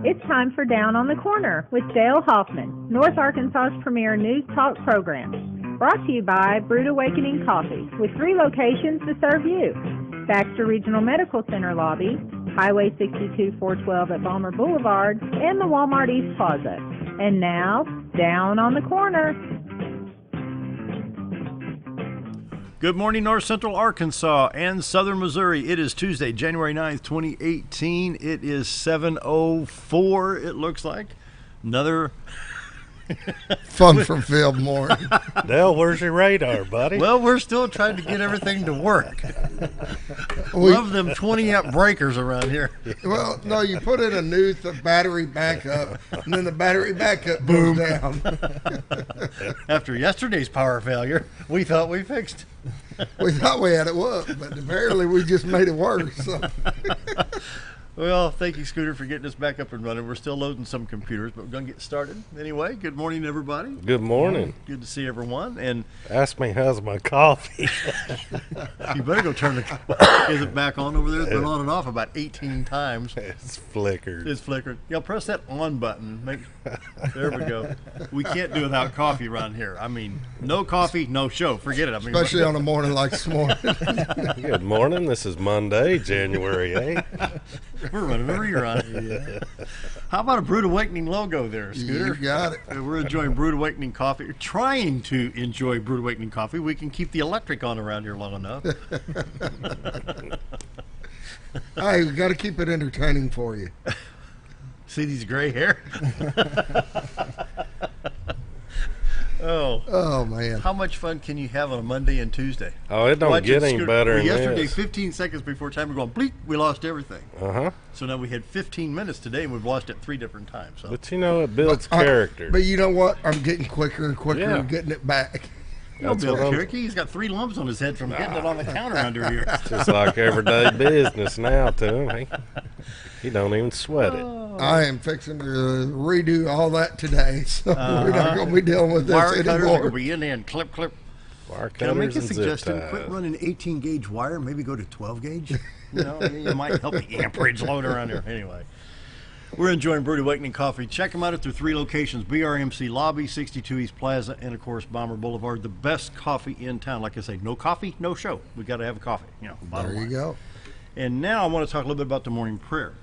It's time for Down on the Corner with Dale Hoffman, North Arkansas's premier news talk program. Brought to you by Brood Awakening Coffee, with 3 locations to serve you. Baxter Regional Medical Center lobby, Highway 62 412 at Balmer Boulevard, and the Walmart East Plaza. And now, Down on the Corner. Good morning, North Central Arkansas and Southern Missouri. It is Tuesday, January 9th, 2018. It is 7:04, it looks like. Another fun-fulfilled morning. Dale, where's your radar, buddy? Well, we're still trying to get everything to work. Love them 20-amp breakers around here. Well, no, you put in a new battery backup, and then the battery backup goes down. After yesterday's power failure, we thought we fixed. We thought we had it up, but apparently we just made it worse. So. Well, thank you, Scooter, for getting us back up and running. We're still loading some computers, but we're going to get started. Anyway, good morning, everybody. Good morning. Good to see everyone. And ask me how's my coffee. You better go turn is it back on over there? It's been on and off about 18 times. It's flickered. It's flickered. Yeah, press that on button. There we go. We can't do without coffee around here. I mean, no coffee, no show. Forget it. I mean, especially on a morning like this morning. Good morning. This is Monday, January 8th. We're running a rerun. Yeah. How about a Brood Awakening logo there, Scooter? You got it. We're enjoying Brood Awakening coffee. We're trying to enjoy Brood Awakening coffee. We can keep the electric on around here long enough. Hey, we got to keep it entertaining for you. See these gray hair? Oh man! How much fun can you have on a Monday and Tuesday? Oh, it don't get any better than yesterday, this. 15 seconds before time, we're going bleep. We lost everything. So now we had 15 minutes today, and we've lost it 3 different times. So. But you know, it builds character. But you know what? I'm getting quicker and quicker and getting it back. That's Bill Cherokee. He's got 3 lumps on his head from getting it on the counter under here. Just like everyday business now to him. He don't even sweat it. I am fixing to redo all that today, so we're not going to be dealing with this wire cutters anymore. Are going to be in there and clip. Wire Can I make a cutters and suggestion? zip Quit ties. running 18-gauge wire. Maybe go to 12-gauge. You know, you might help the amperage load around here. Anyway. We're enjoying Brood Awakening Coffee. Check them out at their 3 locations, BRMC Lobby, 62 East Plaza, and, of course, Balmer Boulevard. The best coffee in town. Like I say, no coffee, no show. We got to have a coffee. You know, there you go. And now I want to talk a little bit about the morning prayer.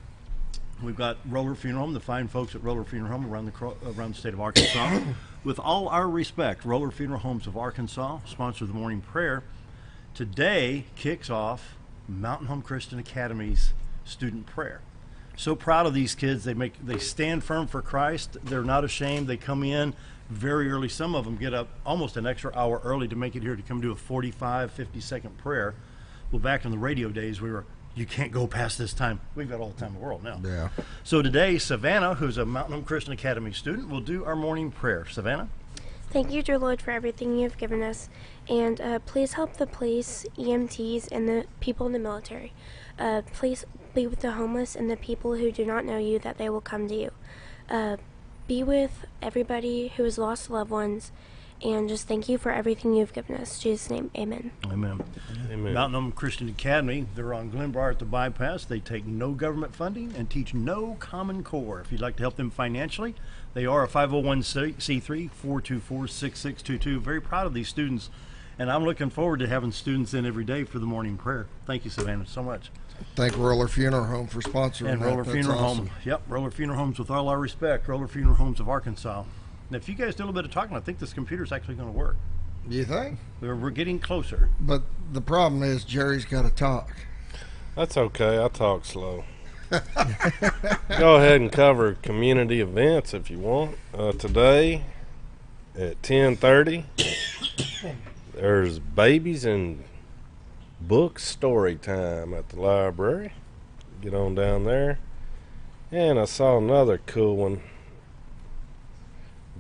We've got Roller Funeral Home, the fine folks at Roller Funeral Home around the state of Arkansas. With all our respect, Roller Funeral Homes of Arkansas sponsor the morning prayer. Today kicks off Mountain Home Christian Academy's student prayer. So proud of these kids. They stand firm for Christ. They're not ashamed. They come in very early. Some of them get up almost an extra hour early to make it here to come do a 45, 50-second prayer. Well, back in the radio days, you can't go past this time. We've got all the time in the world now. Yeah. So today, Savannah, who's a Mountain Home Christian Academy student, will do our morning prayer. Savannah? Thank you, dear Lord, for everything you've given us. And please help the police, EMTs, and the people in the military. Please be with the homeless and the people who do not know you, that they will come to you. Be with everybody who has lost loved ones. And just thank you for everything you've given us. In Jesus' name, amen. Amen. Mountain Home Christian Academy, they're on Glenbar at the bypass. They take no government funding and teach no Common Core. If you'd like to help them financially, they are a 501c3, 424-6622. Very proud of these students, and I'm looking forward to having students in every day for the morning prayer. Thank you, Savannah, so much. Thank Roller Funeral Home for sponsoring and that. Roller That's Funeral awesome. Home. Yep, Roller Funeral Homes, with all our respect, Roller Funeral Homes of Arkansas. Now, if you guys do a little bit of talking, I think this computer's actually going to work. You think? We're getting closer. But the problem is Jerry's got to talk. That's okay. I talk slow. Go ahead and cover community events if you want. Today at 10:30, there's babies and book story time at the library. Get on down there. And I saw another cool one.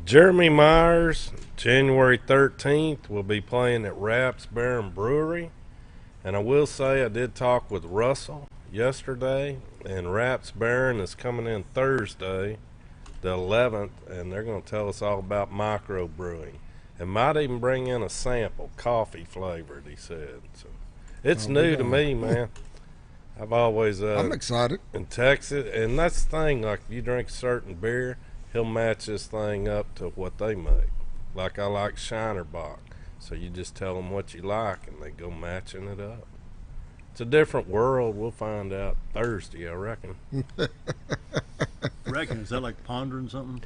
Jeremy Myers, January 13th, will be playing at Raps Baron Brewery. And I will say I did talk with Russell yesterday, and Raps Baron is coming in Thursday, the 11th, and they're going to tell us all about micro brewing. And might even bring in a sample, coffee flavored, he said. So it's new to me, man. I've always I'm excited. in Texas, and that's the thing. Like if you drink a certain beer, he'll match this thing up to what they make. Like I like Shiner Bock, so you just tell them what you like, and they go matching it up. It's a different world. We'll find out Thursday, I reckon. Reckon, is that like pondering something?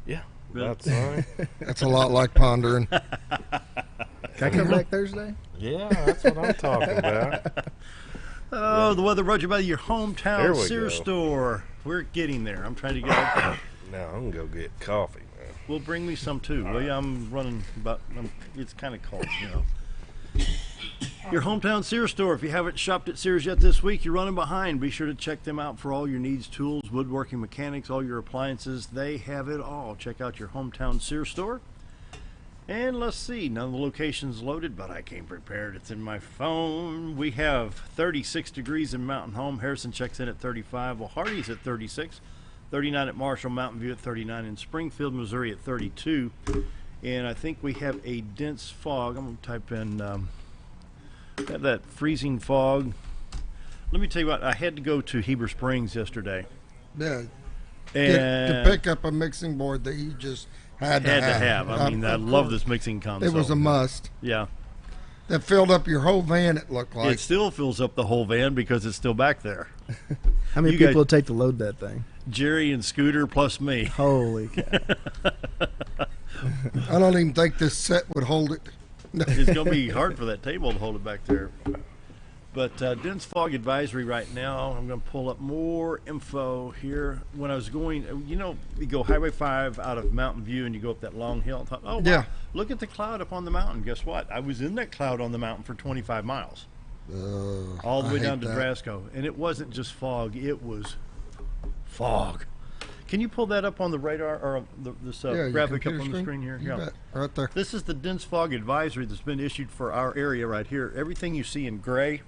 Yeah, Really? that's right. That's a lot like pondering. Can I come back Thursday? Yeah, that's what I'm talking about. Oh, the weather brought to you by your There hometown we Sears go. store. We're getting there. I'm trying to get. Now I'm gonna go get coffee, man. Well, bring me some too. Well, yeah, I'm running about. It's kind of cold, you know. Your hometown Sears store. If you haven't shopped at Sears yet this week, you're running behind. Be sure to check them out for all your needs, tools, woodworking, mechanics, all your appliances. They have it all. Check out your hometown Sears store. And let's see, none of the locations loaded, but I came prepared. It's in my phone. We have 36 degrees in Mountain Home. Harrison checks in at 35. Well, Hardy's at 36. 39 at Marshall, Mountain View at 39, and Springfield, Missouri at 32. And I think we have a dense fog. I'm going to type in have that freezing fog. Let me tell you what, I had to go to Heber Springs yesterday. Yeah. And To pick up a mixing board that you just had to have. I mean, I Of love course. this mixing console. It was a must. Yeah. That filled up your whole van, it looked like. It still fills up the whole van because it's still back there. How many You guys- people would take to load that thing? Jerry and Scooter plus me. Holy cow. I don't even think this set would hold it. It's going to be hard for that table to hold it back there. But dense fog advisory right now. I'm going to pull up more info here. When I was going, you know, you go Highway 5 out of Mountain View and you go up that long hill. I thought, oh, wow, Yeah. look at the cloud up on the mountain. Guess what? I was in that cloud on the mountain for 25 miles. All the I way down hate to that. Drasco. And it wasn't just fog. It was fog. Can you pull that up on the radar or this Yeah, your graphic up computer on the screen here? You Yeah. bet. Right there. This is the dense fog advisory that's been issued for our area right here. Everything you see in gray,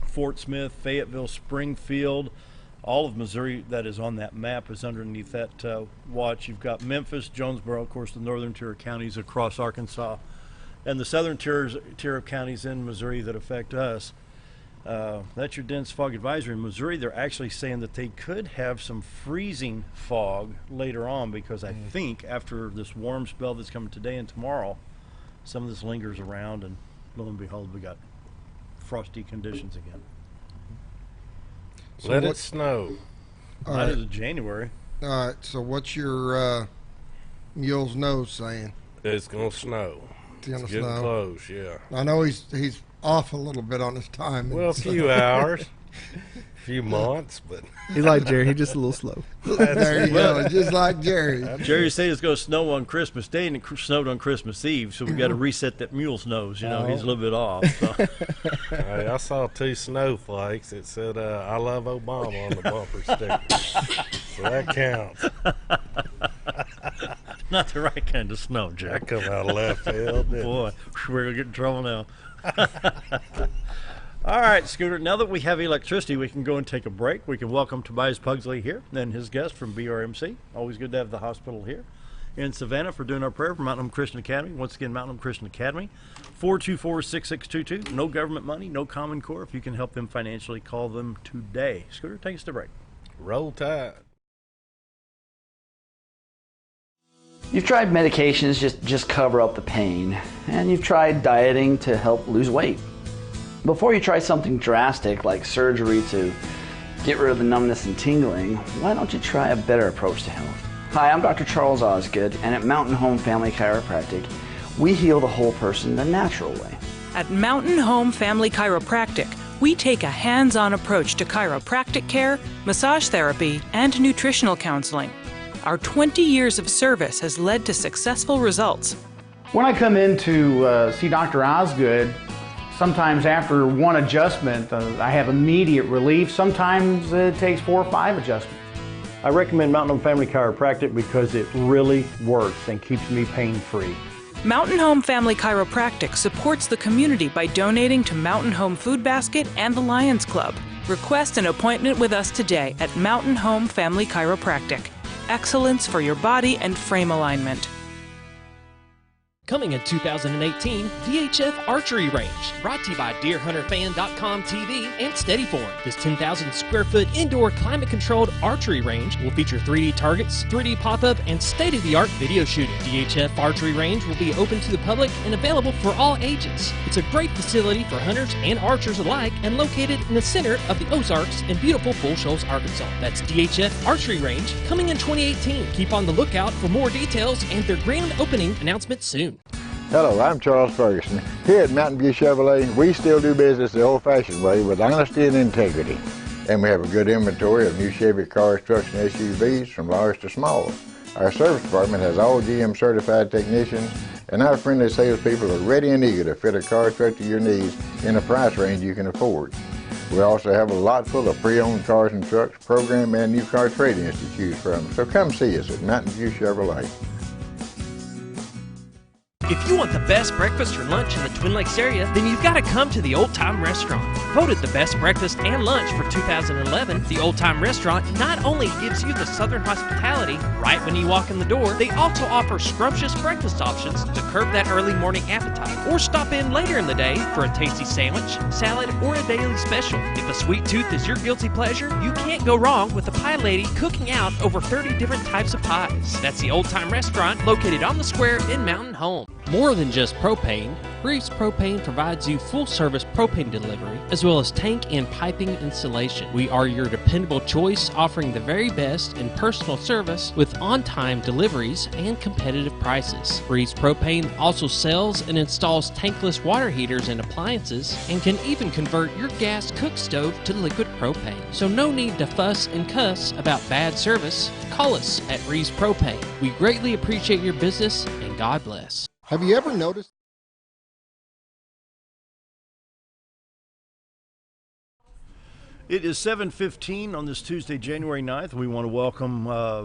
Fort Smith, Fayetteville, Springfield, all of Missouri that is on that map is underneath that watch. You've got Memphis, Jonesboro, of course, the northern tier of counties across Arkansas, and the southern tier of counties in Missouri that affect us. That's your dense fog advisory. In Missouri, they're actually saying that they could have some freezing fog later on because I think after this warm spell that's coming today and tomorrow, some of this lingers around, and lo and behold, we got frosty conditions again. So Let what- it snow. All Not right. as of January. All right. So what's your mule's nose saying? It's gonna snow. It's gonna It's getting snow. close, yeah. I know he's off a little bit on his time. Well, a few hours, a few months, but He's like Jerry. He's just a little slow. There you go. Just like Jerry. Jerry said it's going to snow on Christmas Day, and it snowed on Christmas Eve, so we got to reset that mule's nose. You know, he's a little bit off. So. hey, I saw 2 snowflakes. It said, I love Obama on the bumper sticker. So that counts. Not the right kind of snow, That Jack. come out of left field. didn't it? Boy, we're going to get in trouble now. All right, Scooter, now that we have electricity, we can go and take a break. We can welcome Tobias Pugsley here and his guest from BRMC. Always good to have the hospital here. In Savannah for doing our prayer for Mountain Home Christian Academy. Once again, Mountain Home Christian Academy, 424-6622. No government money, no Common Core. If you can help them financially, call them today. Scooter, take us to break. Roll Tide. You've tried medications just cover up the pain, and you've tried dieting to help lose weight. Before you try something drastic like surgery to get rid of the numbness and tingling, why don't you try a better approach to health? Hi, I'm Dr. Charles Osgood, and at Mountain Home Family Chiropractic, we heal the whole person the natural way. At Mountain Home Family Chiropractic, we take a hands-on approach to chiropractic care, massage therapy, and nutritional counseling. Our 20 years of service has led to successful results. When I come in to see Dr. Osgood, sometimes after one adjustment, I have immediate relief. Sometimes it takes 4 or 5 adjustments. I recommend Mountain Home Family Chiropractic because it really works and keeps me pain-free. Mountain Home Family Chiropractic supports the community by donating to Mountain Home Food Basket and the Lions Club. Request an appointment with us today at Mountain Home Family Chiropractic. Excellence for your body and frame alignment. Coming in 2018, VHF Archery Range, brought to you by DeerHunterFan.com TV and Steadyform. This 10,000 square foot indoor climate-controlled archery range will feature 3D targets, 3D pop-up, and state-of-the-art video shooting. VHF Archery Range will be open to the public and available for all ages. It's a great facility for hunters and archers alike and located in the center of the Ozarks in beautiful Bull Shoals, Arkansas. That's DHF Archery Range, coming in 2018. Keep on the lookout for more details and their grand opening announcement soon. Hello, I'm Charles Ferguson. Here at Mountain View Chevrolet, we still do business the old-fashioned way with honesty and integrity. And we have a good inventory of new Chevy cars, trucks, and SUVs from large to small. Our service department has all GM certified technicians, and our friendly salespeople are ready and eager to fit a car truck to your needs in a price range you can afford. We also have a lot full of pre-owned cars and trucks, program and new car trade-ins to choose from. So come see us at Mountain View Chevrolet. If you want the best breakfast or lunch in the Twin Lakes area, then you've got to come to the Old Time Restaurant. Voted the best breakfast and lunch for 2011, the Old Time Restaurant not only gives you the Southern hospitality right when you walk in the door, they also offer scrumptious breakfast options to curb that early morning appetite. Or stop in later in the day for a tasty sandwich, salad, or a daily special. If a sweet tooth is your guilty pleasure, you can't go wrong with the pie lady cooking out over 30 different types of pies. That's the Old Time Restaurant located on the square in Mountain Home. More than just propane, Reeves Propane provides you full-service propane delivery as well as tank and piping installation. We are your dependable choice, offering the very best in personal service with on-time deliveries and competitive prices. Reeves Propane also sells and installs tankless water heaters and appliances and can even convert your gas cook stove to liquid propane. So no need to fuss and cuss about bad service. Call us at Reeves Propane. We greatly appreciate your business and God bless. Have you ever noticed? It is 7:15 on this Tuesday, January 9th. We want to welcome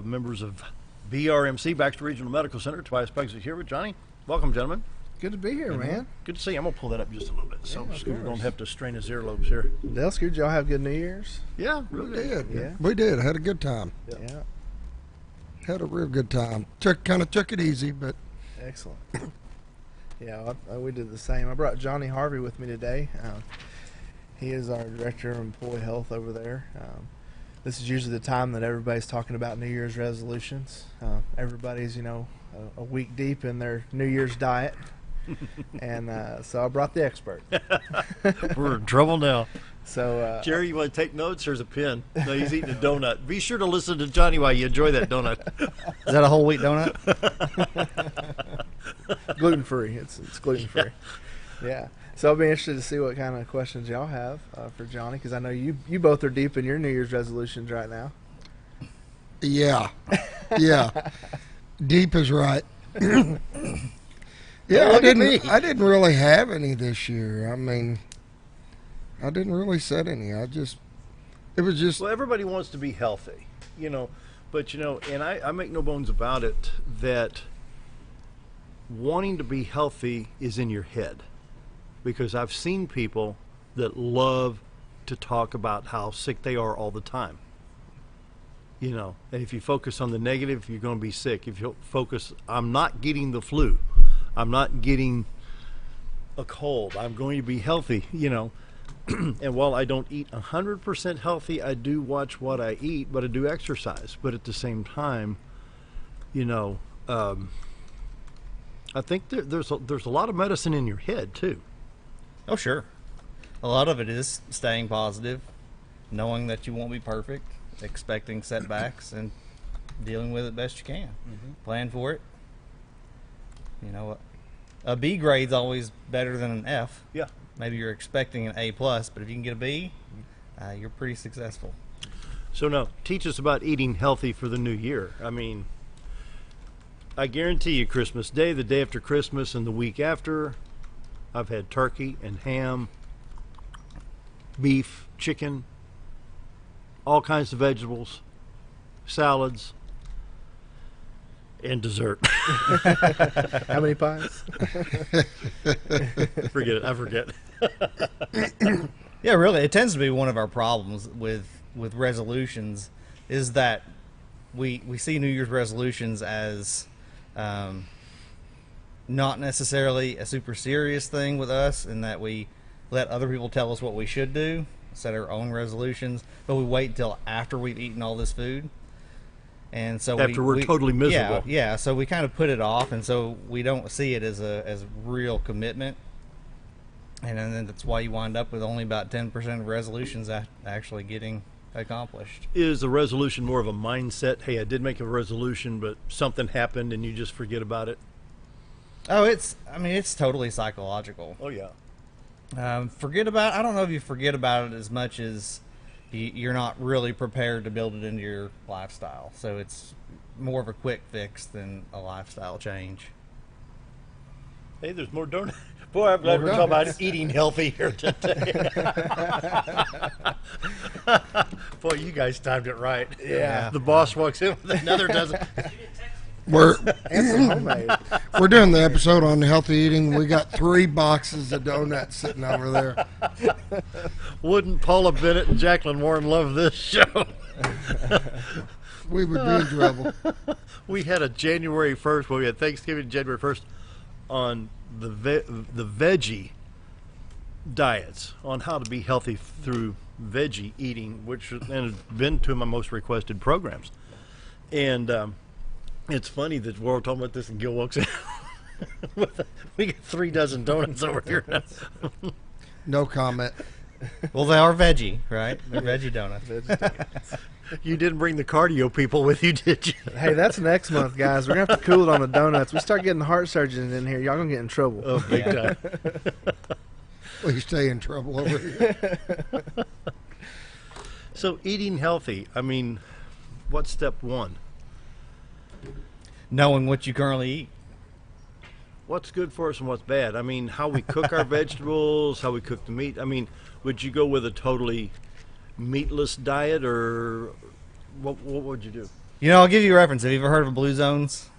members of BRMC, Baxter Regional Medical Center. Tobias Pugsley here with Jonny. Welcome, gentlemen. Good to be here, man. Good to see you. I'm going to pull that up just a little bit so Yeah, Scooter don't have to strain his earlobes here. Dale, did y'all have good New Year's? Yeah, really did. Yeah. We did. Had a good time. Yeah. Had a real good time. Kind of took it easy, but Excellent. Yeah, we did the same. I brought Jonny Harvey with me today. He is our Director of Employee Health over there. This is usually the time that everybody's talking about New Year's resolutions. Everybody's, a week deep in their New Year's diet. And so I brought the expert. We're in trouble now. So, Jerry, you want to take notes? There's a pen. No, he's eating a donut. Be sure to listen to Jonny while you enjoy that donut. Is that a whole wheat donut? Gluten-free. It's gluten-free. Yeah. So I'll be interested to see what kind of questions y'all have for Jonny, because I know you both are deep in your New Year's resolutions right now. yeah. Deep is right. Yeah, I didn't really have any this year. I mean, I didn't really set any. It was just. Well, everybody wants to be healthy, but and I make no bones about it that wanting to be healthy is in your head, because I've seen people that love to talk about how sick they are all the time. And if you focus on the negative, you're going to be sick. If you focus, I'm not getting the flu, I'm not getting a cold, I'm going to be healthy, And while I don't eat 100% healthy, I do watch what I eat, but I do exercise. But at the same time, I think there's a lot of medicine in your head too. Oh, sure. A lot of it is staying positive, knowing that you won't be perfect, expecting setbacks, and dealing with it best you can. Plan for it. A B grade's always better than an F. Yeah. Maybe you're expecting an A+, but if you can get a B, you're pretty successful. So now, teach us about eating healthy for the new year. I mean, I guarantee you Christmas Day, the day after Christmas, and the week after, I've had turkey and ham, beef, chicken, all kinds of vegetables, salads, and dessert. How many pies? Forget it. I forget. Yeah, really, it tends to be one of our problems with resolutions is that we see New Year's resolutions as not necessarily a super serious thing with us in that we let other people tell us what we should do, set our own resolutions, but we wait until after we've eaten all this food. And so After we're totally miserable. Yeah, so we kind of put it off, and so we don't see it as a real commitment. And then that's why you wind up with only about 10% of resolutions actually getting accomplished. Is the resolution more of a mindset? Hey, I did make a resolution, but something happened and you just forget about it? Oh, it's totally psychological. Oh, yeah. I don't know if you forget about it as much as you're not really prepared to build it into your lifestyle. So it's more of a quick fix than a lifestyle change. Hey, there's more donuts. Boy, I'm glad we're talking about eating healthy here today. Boy, you guys timed it right. Yeah. The boss walks in with another dozen. We're homemade. We're doing the episode on healthy eating. We got 3 boxes of donuts sitting over there. Wouldn't Paula Bennett and Jacqueline Warren love this show? We would be in trouble. We had a January 1st, well, we had Thanksgiving January 1st on the veggie diets, on how to be healthy through veggie eating, which has been two of my most requested programs. And it's funny that we're all talking about this and Gil walks in. We got 3 dozen donuts over here now. No comment. Well, they are veggie, right? They're veggie donuts. You didn't bring the cardio people with you, did you? Hey, that's next month, guys. We're going to have to cool it on the donuts. We start getting heart surgeons in here, y'all going to get in trouble. Oh, big time. We stay in trouble over here. So eating healthy, I mean, what's step 1? Knowing what you currently eat. What's good for us and what's bad? I mean, how we cook our vegetables, how we cook the meat. I mean, would you go with a totally meatless diet, or what would you do? You know, I'll give you a reference. Have you ever heard of Blue Zones?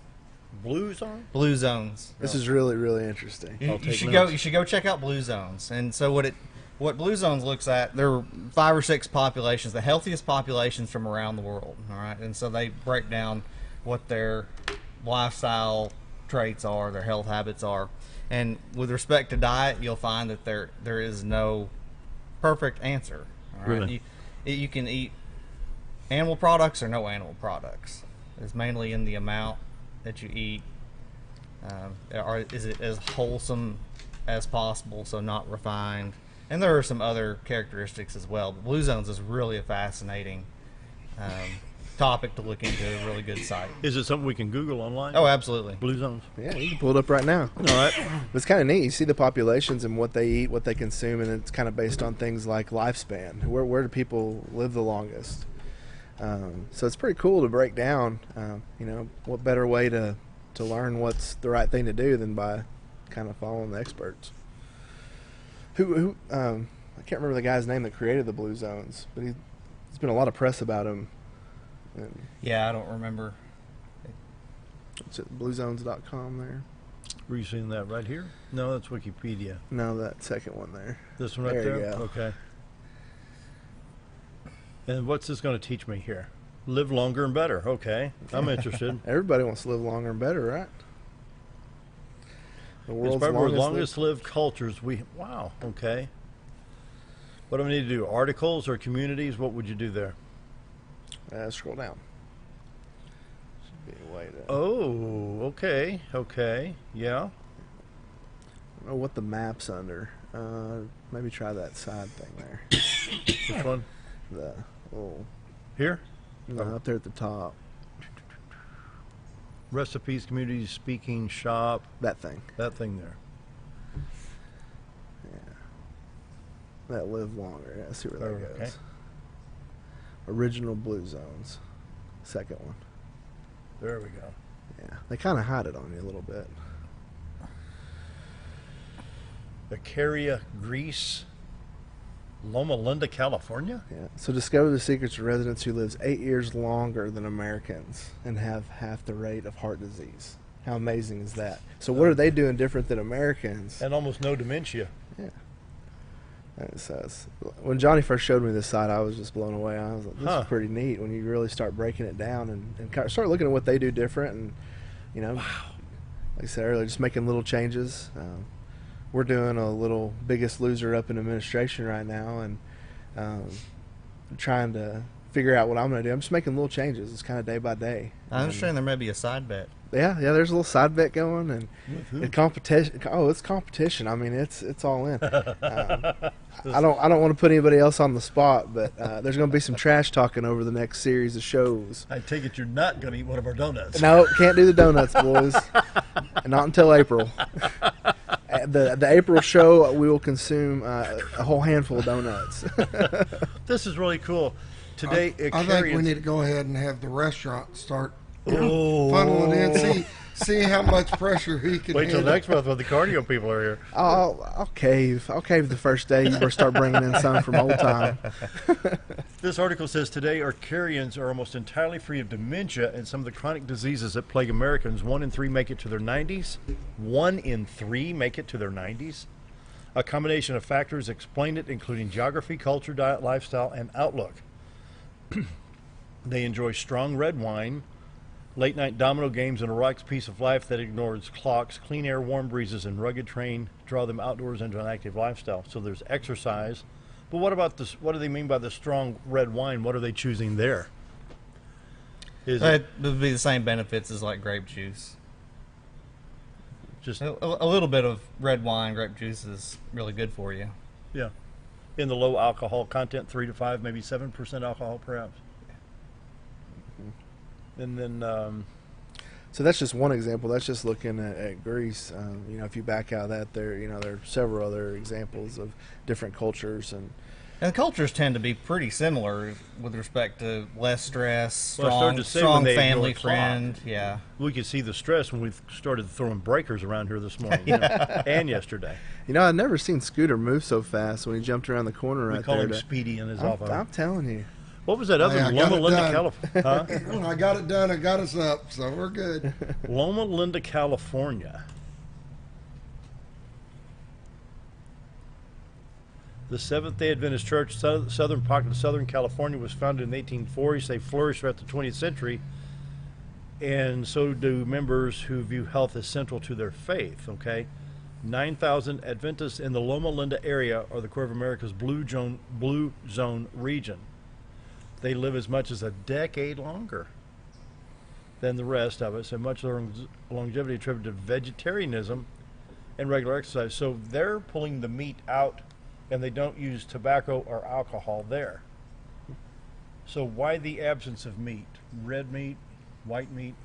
Blue Zone? Blue Zones. This is really, really interesting. You should go check out Blue Zones. And so what Blue Zones looks at, there are 5 or 6 populations, the healthiest populations from around the world. All right, and so they break down what their lifestyle traits are, their health habits are. And with respect to diet, you'll find that there is no perfect answer. All right? Really? You can eat animal products or no animal products. It's mainly in the amount that you eat. Is it as wholesome as possible, so not refined? And there are some other characteristics as well. But Blue Zones is really a fascinating topic to look into. A really good site. Is it something we can Google online? Oh, absolutely. Blue Zones. Yeah, you can pull it up right now. All right. It's kind of neat. You see the populations and what they eat, what they consume, and it's kind of based on things like lifespan. Where do people live the longest? So it's pretty cool to break down. What better way to learn what's the right thing to do than by kind of following the experts. Who I can't remember the guy's name that created the Blue Zones, but there's been a lot of press about him. Yeah, I don't remember. It's at bluezones.com there. Were you seeing that right here? No, that's Wikipedia. No, that second one there. This one right there? You go. Okay. And what's this going to teach me here? Live longer and better. Okay. I'm interested. Everybody wants to live longer and better, right? The world's longest lived cultures. Wow. Okay. What do we need to do? Articles or communities? What would you do there? Scroll down. Should be a way to. Oh, okay. Okay. Yeah. I don't know what the map's under. Maybe try that side thing there. Which one? The little. Here? No, up there at the top. Recipes, communities, speaking, shop. That thing. That thing there. Yeah. That live longer. Yeah, see where that goes. Okay. Original Blue Zones. Second one. There we go. Yeah. They kind of hide it on you a little bit. Acaria, Greece. Loma Linda, California? Yeah. So discover the secrets of residents who lives 8 years longer than Americans and have half the rate of heart disease. How amazing is that? So what are they doing different than Americans? And almost no dementia. Yeah. When Jonny first showed me this site, I was just blown away. I was like, this is pretty neat when you really start breaking it down and start looking at what they do different and, Wow. like I said earlier, just making little changes. We're doing a little Biggest Loser up in administration right now, and trying to figure out what I'm going to do. I'm just making little changes. It's kind of day by day. I understand there may be a side bet. Yeah, there's a little side bet going, and With who? competition. Oh, it's competition. I mean, it's all in. I don't want to put anybody else on the spot, but there's going to be some trash talking over the next series of shows. I take it you're not going to eat one of our donuts. No, can't do the donuts, boys. Not until April. The April show, we will consume a whole handful of donuts. This is really cool. Today, I think we need to go ahead and have the restaurant start Oh. funneling in. See how much pressure he can Wait till handle. next month when the cardio people are here. I'll cave. I'll cave the first day. You better start bringing in some from old time. This article says today Arcarians are almost entirely free of dementia and some of the chronic diseases that plague Americans. 1 in 3 make it to their 90s. 1 in 3 make it to their 90s. A combination of factors explain it, including geography, culture, diet, lifestyle, and outlook. They enjoy strong red wine, late-night domino games, and a relaxed piece of life that ignores clocks. Clean air, warm breezes, and rugged terrain draw them outdoors into an active lifestyle. So there's exercise. But what about this? What do they mean by the strong red wine? What are they choosing there? It would be the same benefits as like grape juice. Just a little bit of red wine, grape juice is really good for you. Yeah. In the low alcohol content, 3 to 5, maybe 7% alcohol perhaps. And then so that's just one example. That's just looking at Greece. If you back out that there are several other examples of different cultures, and the cultures tend to be pretty similar with respect to less stress, Well, I started to say when strong they family ignore clock. friend. Yeah, we could see the stress when we started throwing breakers around here this morning and yesterday. I've never seen Scooter move so fast when he jumped around the corner right We call there. him Speedy in his office. I'm telling you. What was that other Hey, I got Loma it Linda, done. California? Huh? I got it done. I got us up, so we're good. Loma Linda, California. The Seventh-day Adventist Church, southern pocket of Southern California, was founded in the 1840s. They flourished throughout the 20th century, and so do members who view health as central to their faith. 9,000 Adventists in the Loma Linda area are the core of America's blue zone region. They live as much as a decade longer than the rest of us, and much longevity attributed to vegetarianism and regular exercise. So they're pulling the meat out, and they don't use tobacco or alcohol there. So why the absence of meat? Red meat, white meat?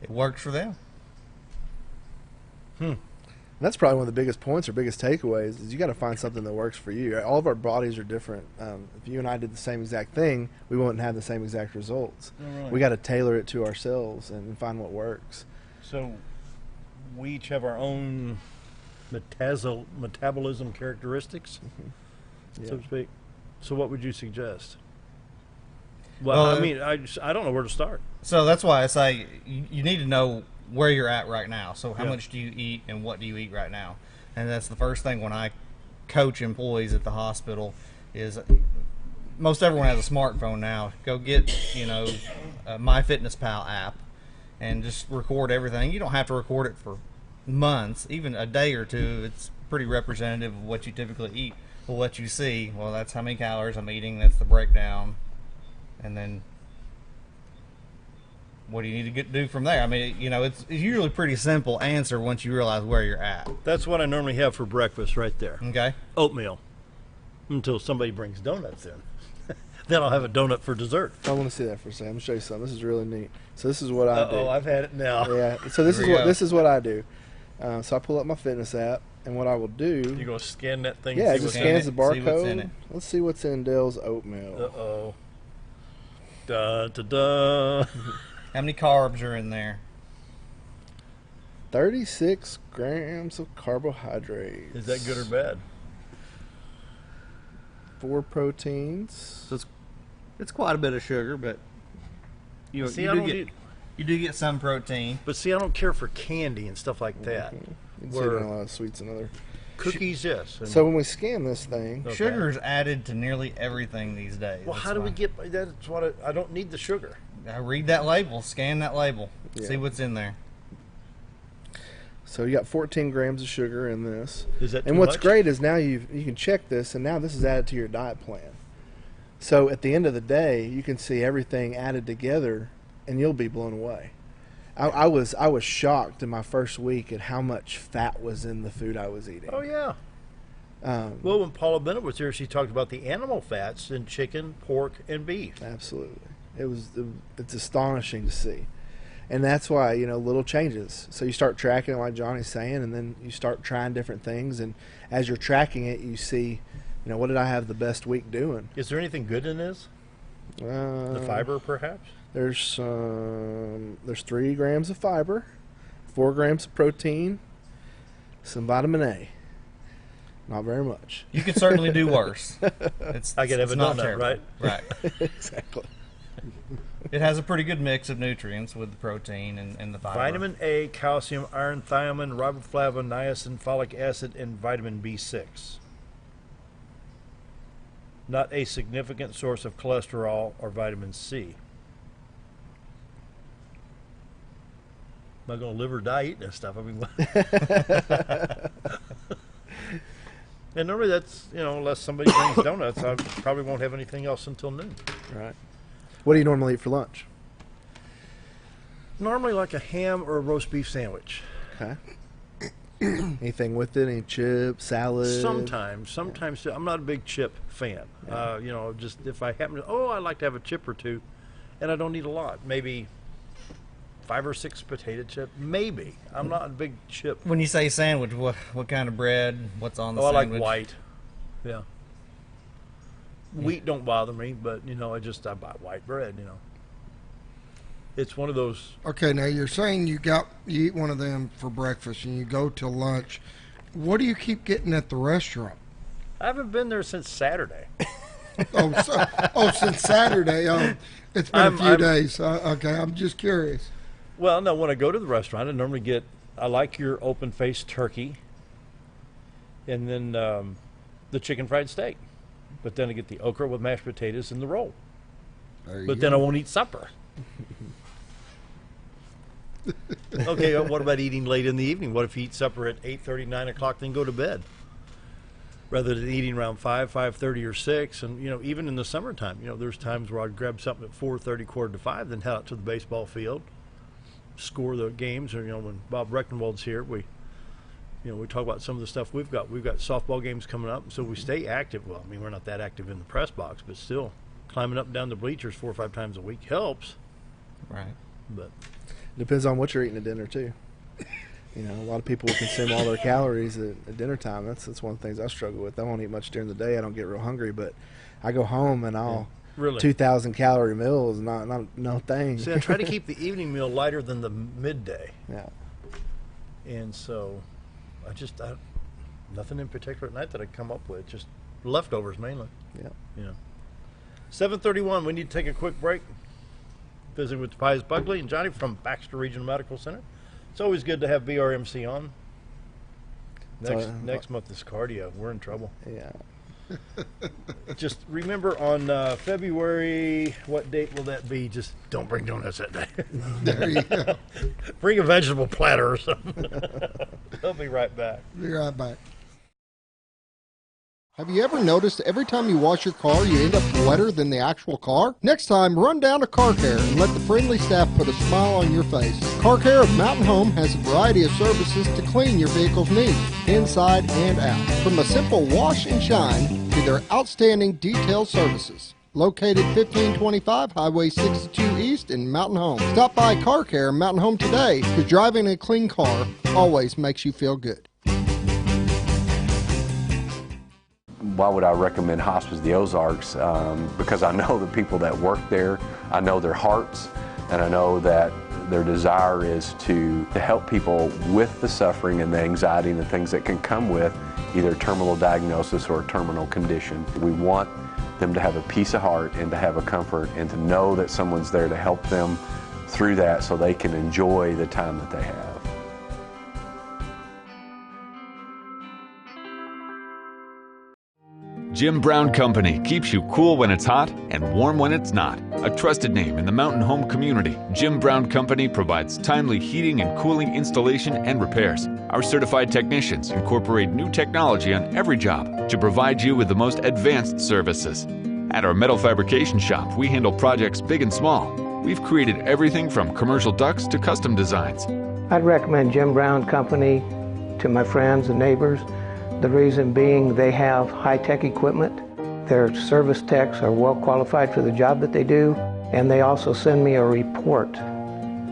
it works for them. That's probably one of the biggest points or biggest takeaways is you got to find something that works for you. All of our bodies are different. If you and I did the same exact thing, we wouldn't have the same exact results. Oh, right. We got to tailor it to ourselves and find what works. So we each have our own metabolism characteristics, so to speak. So what would you suggest? Well, I don't know where to start. So that's why I say you need to know where you're at right now. So how Yeah. much do you eat and what do you eat right now? And that's the first thing when I coach employees at the hospital is most everyone has a smartphone now. Go get, a MyFitnessPal app and just record everything. You don't have to record it for months, even a day or two. It's pretty representative of what you typically eat. Will let you see, well, that's how many calories I'm eating, that's the breakdown. And then what do you need to do from there? I mean, it's usually a pretty simple answer once you realize where you're at. That's what I normally have for breakfast right there. Okay. Oatmeal. Until somebody brings donuts in. Then I'll have a donut for dessert. I want to see that for a second. I'm gonna show you something. This is really neat. So this is what I do. Uh-oh, I've had it now. Yeah. So this is what I do. So I pull up my fitness app, and what I will do. You go scan that thing. Yeah, and it see just what's in scans the See what's in barcode. it. Let's see what's in Dale's oatmeal. Uh-oh. Da-da-da. How many carbs are in there? 36 grams of carbohydrates. Is that good or bad? 4 proteins. So it's quite a bit of sugar, but you See, you I do don't get need- you do get some protein. But see, I don't care for candy and stuff like that. You can see it in a lot of sweets and other. Cookies, yes. And- So when we scan this thing, Okay. Sugar is added to nearly everything these days. Well, That's how do we why. get? That's what I don't need the sugar. Read that label, scan that label, Yeah. see what's in there. So you got 14 grams of sugar in this. Is that and too what's much? great is now you can check this, and now this is added to your diet plan. So at the end of the day, you can see everything added together, and you'll be blown away. I was shocked in my first week at how much fat was in the food I was eating. Oh yeah. Well, when Paula Bennett was here, she talked about the animal fats in chicken, pork, and beef. Absolutely, it's astonishing to see, and that's why little changes. So you start tracking, like Johnny's saying, and then you start trying different things, and as you're tracking it, you see, what did I have the best week doing? Is there anything good in this? The fiber, perhaps? There's 3 grams of fiber, 4 grams of protein, some vitamin A. Not very much. You could certainly do worse. I could have a not donut, terrible. right? Right. Exactly. It has a pretty good mix of nutrients with the protein and the fiber. Vitamin A, calcium, iron, thiamine, riboflavin, niacin, folic acid, and vitamin B6. Not a significant source of cholesterol or vitamin C. Am I going to live or die eating this stuff? I mean, and normally that's, unless somebody brings donuts, I probably won't have anything else until noon. Right. What do you normally eat for lunch? Normally like a ham or a roast beef sandwich. Okay. Anything with it? Any chips, salad? Sometimes. I'm not a big chip fan. Yeah. Just if I happen to, I like to have a chip or two, and I don't need a lot. Maybe 5 or 6 potato chips. Maybe. I'm not a big chip. When you say sandwich, what kind of bread? What's on the I sandwich? like white. Yeah. Wheat don't bother me, but I buy white bread. It's one of those. Okay, now you're saying you eat one of them for breakfast and you go to lunch. What do you keep getting at the restaurant? I haven't been there since Saturday. Since Saturday. It's been a few days. Okay, I'm just curious. Well, no, when I go to the restaurant, I normally I like your open-faced turkey, and then the chicken fried steak. But then I get the okra with mashed potatoes and the roll. But then I won't eat supper. Okay, what about eating late in the evening? What if you eat supper at 8:30, 9 o'clock, then go to bed? Rather than eating around 5, 5:30, or 6. And, even in the summertime, there's times where I'd grab something at 4:30, 4:45, then head out to the baseball field, score the games. Or, when Bob Rectenwald's here, we talk about some of the stuff we've got. We've got softball games coming up, so we stay active. Well, we're not that active in the press box, but still, climbing up and down the bleachers 4 or 5 times a week helps. Right. But depends on what you're eating at dinner too. A lot of people consume all their calories at dinner time. That's one of the things I struggle with. I won't eat much during the day. I don't get real hungry, but I go home and I'll 2,000 calorie meals. No thing. See, I try to keep the evening meal lighter than the midday. Yeah. And so, nothing in particular at night that I come up with. Just leftovers mainly. Yeah. 7:31. We need to take a quick break. Visiting with Tobias, Pugsley, and Jonny from Baxter Regional Medical Center. It's always good to have BRMC on. Next month is cardio. We're in trouble. Yeah. Just remember on February, what date will that be? Just don't bring donuts that day. There you go. Bring a vegetable platter or something. I'll be right back. Be right back. Have you ever noticed every time you wash your car, you end up wetter than the actual car? Next time, run down to Car Care and let the friendly staff put a smile on your face. Car Care of Mountain Home has a variety of services to clean your vehicle's needs, inside and out. From a simple wash and shine to their outstanding detail services. Located 1525 Highway 62 East in Mountain Home. Stop by Car Care Mountain Home today, because driving a clean car always makes you feel good. Why would I recommend Hospice of the Ozarks? Because I know the people that work there, I know their hearts, and I know that their desire is to help people with the suffering and the anxiety and the things that can come with either terminal diagnosis or a terminal condition. We want them to have a peace of heart and to have a comfort and to know that someone's there to help them through that so they can enjoy the time that they have. Jim Brown Company keeps you cool when it's hot and warm when it's not. A trusted name in the mountain home community, Jim Brown Company provides timely heating and cooling installation and repairs. Our certified technicians incorporate new technology on every job to provide you with the most advanced services. At our metal fabrication shop, we handle projects big and small. We've created everything from commercial ducts to custom designs. I'd recommend Jim Brown Company to my friends and neighbors. The reason being they have high-tech equipment. Their service techs are well qualified for the job that they do, and they also send me a report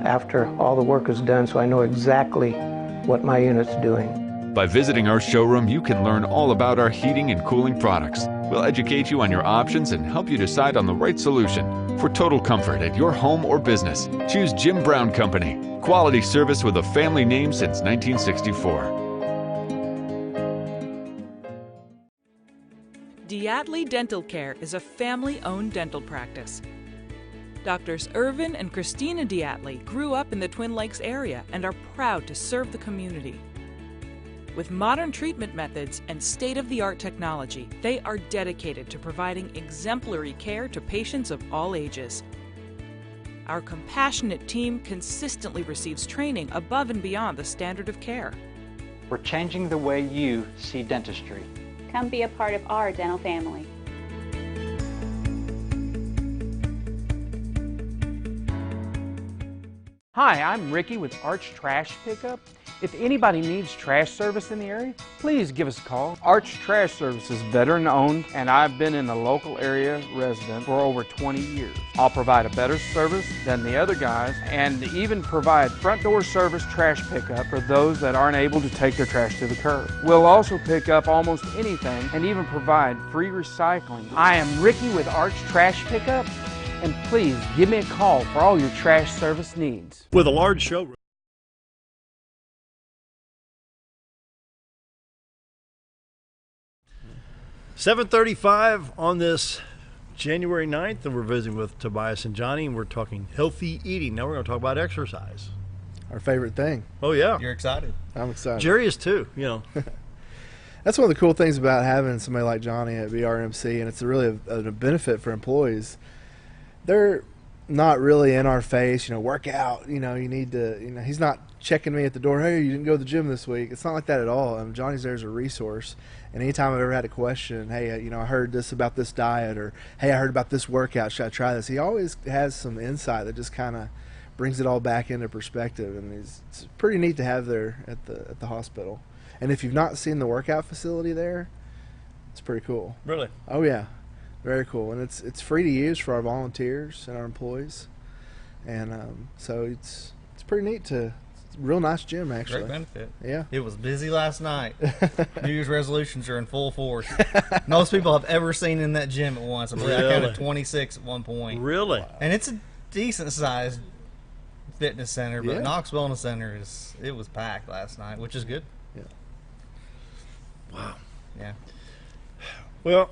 after all the work is done so I know exactly what my unit's doing. By visiting our showroom, you can learn all about our heating and cooling products. We'll educate you on your options and help you decide on the right solution. For total comfort at your home or business, choose Jim Brown Company. Quality service with a family name since 1964. Diatley Dental Care is a family-owned dental practice. Doctors Irvin and Christina Diatley grew up in the Twin Lakes area and are proud to serve the community. With modern treatment methods and state-of-the-art technology, they are dedicated to providing exemplary care to patients of all ages. Our compassionate team consistently receives training above and beyond the standard of care. We're changing the way you see dentistry. Come be a part of our dental family. Hi, I'm Ricky with Arch Trash Pickup. If anybody needs trash service in the area, please give us a call. Arch Trash Service is veteran owned, and I've been in the local area resident for over 20 years. I'll provide a better service than the other guys and even provide front door service trash pickup for those that aren't able to take their trash to the curb. We'll also pick up almost anything and even provide free recycling. I am Ricky with Arch Trash Pickup, and please give me a call for all your trash service needs. With a large showroom. $7:35 on this January 9th, and we're visiting with Tobias and Jonny, and we're talking healthy eating. Now we're going to talk about exercise. Our favorite thing. Oh, yeah. You're excited. I'm excited. Jerry is too, you know. That's one of the cool things about having somebody like Jonny at BRMC, and it's really a benefit for employees. They're not really in our face, work out, you need to, he's not checking me at the door, hey, you didn't go to the gym this week. It's not like that at all. Johnny's there as a resource. And anytime I've ever had a question, hey, I heard this about this diet, or hey, I heard about this workout, should I try this? He always has some insight that just kind of brings it all back into perspective, and it's pretty neat to have there at the hospital. And if you've not seen the workout facility there, it's pretty cool. Really? Oh yeah, very cool. And it's free to use for our volunteers and our employees, and so it's pretty neat to. Real nice gym, actually. Great benefit. Yeah. It was busy last night. New Year's resolutions are in full force. Most people I've ever seen in that gym at once. I believe I counted 26 at one point. Really? And it's a decent sized fitness center, but Knox Wellness Center it was packed last night, which is good. Yeah. Wow. Yeah. Well,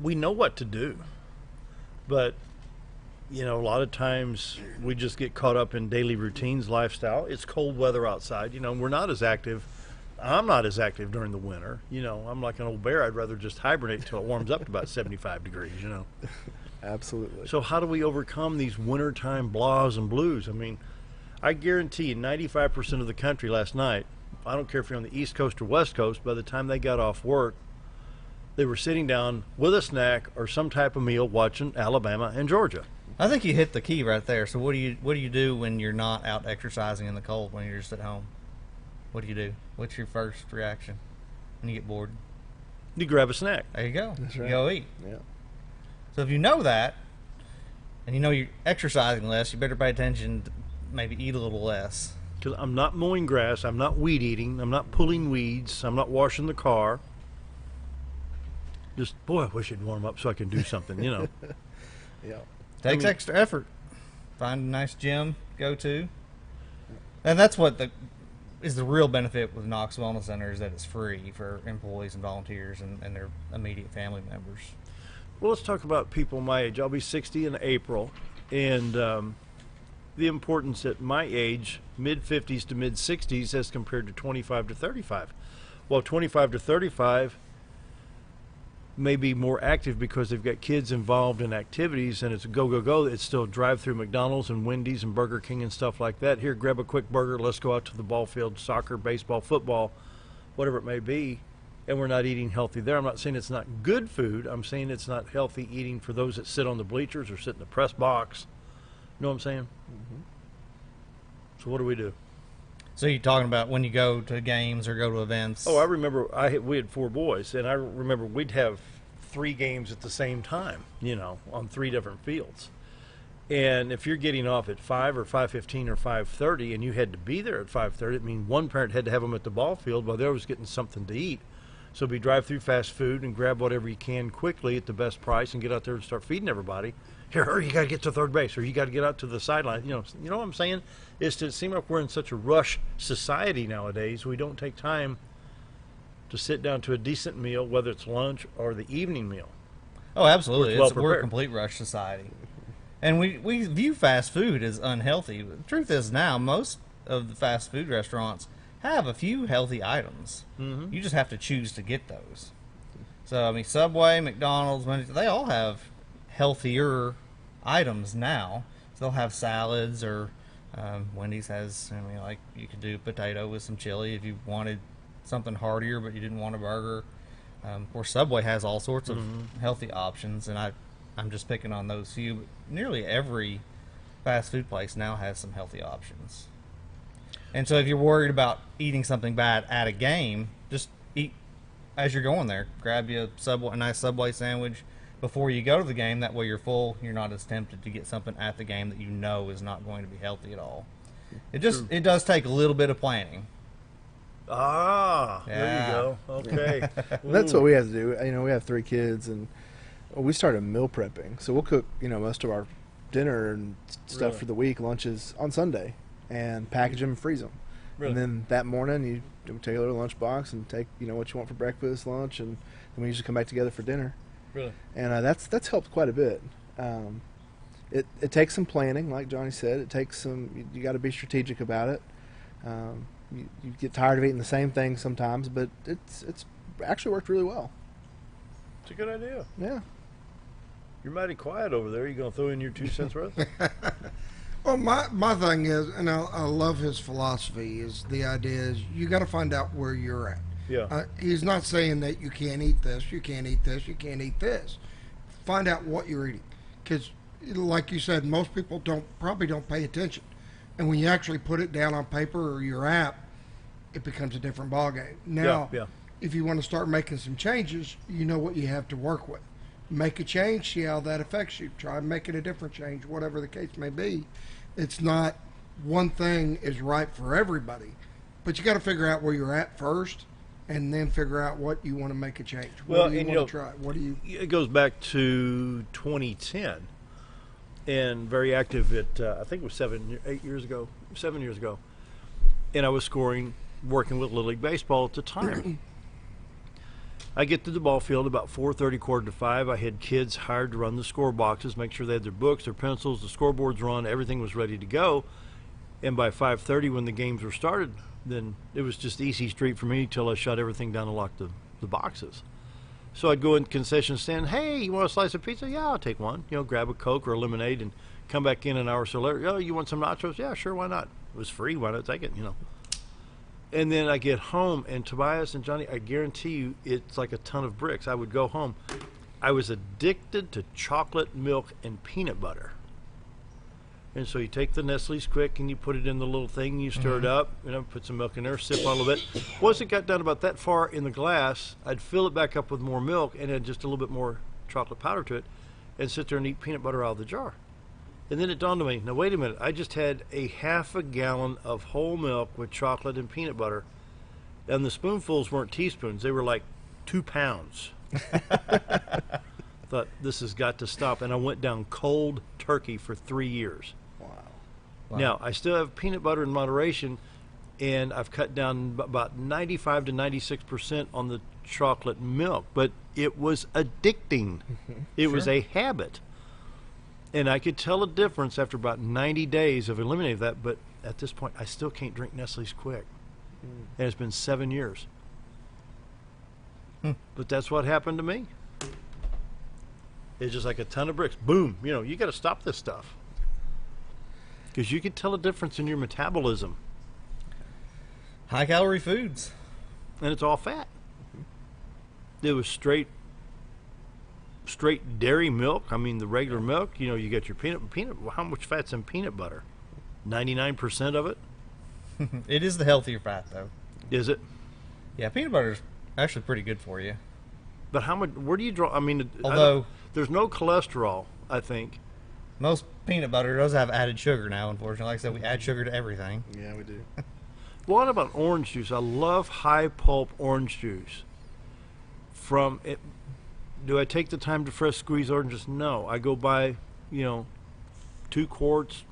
we know what to do, but a lot of times we just get caught up in daily routines, lifestyle. It's cold weather outside. We're not as active. I'm not as active during the winter. I'm like an old bear. I'd rather just hibernate until it warms up to about 75 degrees, Absolutely. So how do we overcome these wintertime blahs and blues? I mean, I guarantee you 95% of the country last night, I don't care if you're on the East Coast or West Coast, by the time they got off work, they were sitting down with a snack or some type of meal watching Alabama and Georgia. I think you hit the key right there. So what do you do when you're not out exercising in the cold, when you're just at home? What do you do? What's your first reaction when you get bored? You grab a snack. There you go. That's right. You go eat. Yeah. So if you know that, and you're exercising less, you better pay attention to maybe eat a little less. Because I'm not mowing grass, I'm not weed eating, I'm not pulling weeds, I'm not washing the car. Just, boy, I wish it'd warm up so I can do something, Yeah. Takes extra effort. Find a nice gym, go to. And that's what is the real benefit with Knox Wellness Center, is that it's free for employees and volunteers and their immediate family members. Well, let's talk about people my age. I'll be 60 in April, and the importance at my age, mid-50s to mid-60s, as compared to 25 to 35. Well, 25 to 35, may be more active because they've got kids involved in activities, and it's a go, go, go. It's still drive-through McDonald's and Wendy's and Burger King and stuff like that. Here, grab a quick burger. Let's go out to the ball field, soccer, baseball, football, whatever it may be, and we're not eating healthy there. I'm not saying it's not good food. I'm saying it's not healthy eating for those that sit on the bleachers or sit in the press box. You know what I'm saying? Mm-hmm. So what do we do? So you're talking about when you go to games or go to events? Oh, I remember we had 4 boys, and I remember we'd have 3 games at the same time, you know, on 3 different fields. And if you're getting off at 5 or 5:15 or 5:30 and you had to be there at 5:30, it means one parent had to have them at the ball field while the other was getting something to eat. So we drive through fast food and grab whatever you can quickly at the best price and get out there and start feeding everybody. Here, hurry, you got to get to third base, or you got to get out to the sideline. You know what I'm saying? Is to seem like we're in such a rush society nowadays. We don't take time to sit down to a decent meal, whether it's lunch or the evening meal. Oh, absolutely. We're We're a complete rush society. And we view fast food as unhealthy. The truth is now, most of the fast food restaurants have a few healthy items. Mm-hmm. You just have to choose to get those. So, I mean, Subway, McDonald's, they all have healthier items now. So they'll have salads, or Wendy's has, like you could do potato with some chili if you wanted something heartier but you didn't want a burger. Or Subway has all sorts of healthy options, and I'm just picking on those few. But nearly every fast food place now has some healthy options. And so if you're worried about eating something bad at a game, just eat as you're going there. Grab you a nice Subway sandwich before you go to the game. That way you're full. You're not as tempted to get something at the game that you know is not going to be healthy at all. It does take a little bit of planning. Ah, yeah. There you go. Okay. That's what we have to do. We have 3 kids, and we started meal prepping. So we'll cook, most of our dinner and stuff for the week, lunches on Sunday, and package them and freeze them. Really? And then that morning, you take a little lunch box and take, what you want for breakfast, lunch, and then we usually come back together for dinner. Really? And that's helped quite a bit. It takes some planning, like Johnny said. It takes some. You got to be strategic about it. You get tired of eating the same thing sometimes, but it's actually worked really well. It's a good idea. Yeah. You're mighty quiet over there. You gonna throw in your 2 cents worth? Well, my thing is, and I love his philosophy, is the idea is you got to find out where you're at. Yeah. He's not saying that you can't eat this, you can't eat this, you can't eat this. Find out what you're eating, because like you said, most people probably don't pay attention, and when you actually put it down on paper or your app, it becomes a different ballgame. Now, if you want to start making some changes, you know what you have to work with. Make a change, see how that affects you. Try making a different change, whatever the case may be. It's not one thing is right for everybody, but you got to figure out where you're at first, and then figure out what you want to make a change. What do you want to try? What do you? It goes back to 2010, and very active at I think it was 7 years ago, and I was working with Little League Baseball at the time. I get to the ball field about 4:30, 4:45. I had kids hired to run the score boxes, make sure they had their books, their pencils, the scoreboards run, everything was ready to go. And by 5:30, when the games were started, then it was just easy street for me till I shut everything down and locked the boxes. So I'd go in concession stand, hey, you want a slice of pizza? Yeah, I'll take one. Grab a Coke or a lemonade and come back in an hour or so later. Oh, you want some nachos? Yeah, sure, why not? It was free, why not take it, And then I get home, and Tobias and Jonny, I guarantee you, it's like a ton of bricks. I would go home. I was addicted to chocolate milk and peanut butter. And so you take the Nestle's Quick and you put it in the little thing, you stir it up, put some milk in there, sip a little bit. Once it got down about that far in the glass, I'd fill it back up with more milk and add just a little bit more chocolate powder to it and sit there and eat peanut butter out of the jar. And then it dawned on me, now wait a minute, I just had a half a gallon of whole milk with chocolate and peanut butter, and the spoonfuls weren't teaspoons, they were like 2 pounds. Thought, this has got to stop, and I went down cold turkey for 3 years. Wow. Now, I still have peanut butter in moderation, and I've cut down about 95 to 96% on the chocolate milk, but it was addicting. It was a habit. And I could tell a difference after about 90 days of eliminating that, but at this point, I still can't drink Nestle's Quick. And it's been 7 years. But that's what happened to me. It's just like a ton of bricks. Boom. You know, you got to stop this stuff. Because you can tell a difference in your metabolism. High calorie foods. And it's all fat. It was straight dairy milk. I mean, the regular milk, you know, you got your peanut. How much fat's in peanut butter? 99% of it? It is the healthier fat, though. Is it? Yeah, peanut butter's actually pretty good for you. But how much, where do you draw? I mean, Although there's no cholesterol, I think. Most peanut butter does have added sugar now, unfortunately. Like I said, we add sugar to everything. Yeah, we do. What about orange juice? I love high pulp orange juice. From it, do I take the time to fresh squeeze oranges? No. I go buy, 2 quarts,